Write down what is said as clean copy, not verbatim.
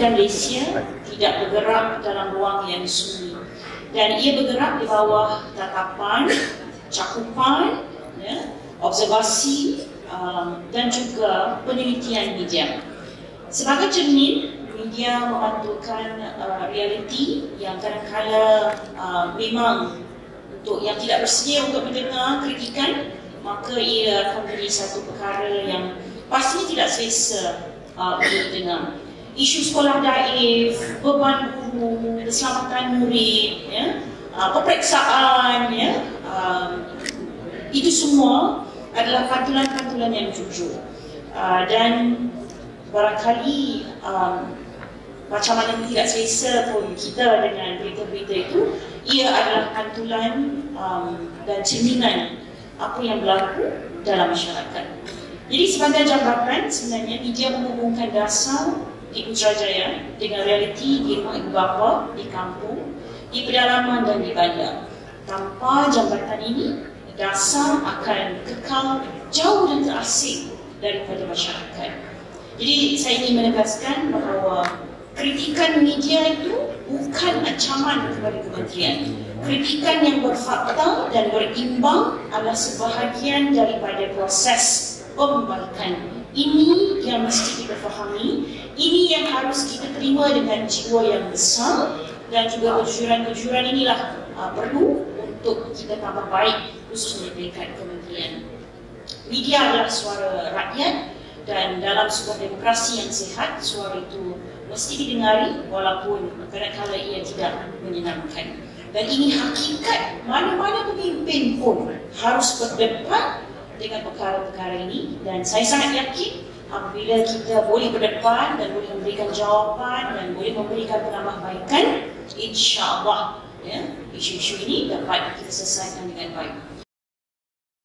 dan Malaysia tidak bergerak dalam ruang yang sunyi, dan ia bergerak di bawah tatapan, cakupan, observasi dan juga penelitian media. Sebagai cermin, media memantulkan realiti yang kadang-kala memang untuk yang tidak bersedia untuk mendengar kritikan, maka ia akan menjadi satu perkara yang pastinya tidak selesa untuk didengar. Isu sekolah daif, beban guru, keselamatan murid, peperiksaan, itu semua adalah pantulan-pantulan yang jujur. Dan barangkali macam mana tidak selesa pun kita dengan berita-berita itu, ia adalah pantulan dan cerminan apa yang berlaku dalam masyarakat. Jadi sebagai jambatan, sebenarnya media menghubungkan dasar di Putrajaya dengan realiti di rumah ibu bapa, di kampung, di pedalaman dan di bandar. Tanpa jambatan ini, dasar akan kekal jauh dan terasing daripada masyarakat. Jadi saya ingin menegaskan bahawa kritikan media itu bukan ancaman kepada kementerian. Kritikan yang berfakta dan berimbang adalah sebahagian daripada proses pembaikan. Ini yang mesti kita fahami, ini yang harus kita terima dengan jiwa yang besar, dan juga kejujuran-kejujuran inilah perlu untuk kita tambah baik, khususnya dekat kementerian. Media adalah suara rakyat, dan dalam sebuah demokrasi yang sihat, suara itu mesti didengari walaupun kadang-kadang ia tidak menyenangkan. Dan ini hakikat mana-mana pemimpin pun harus berdepan dengan perkara-perkara ini, dan saya sangat yakin apabila kita boleh berdepan dan boleh memberikan jawapan dan boleh memberikan penambahbaikan, insya-Allah isu-isu ini dapat kita selesaikan dengan baik.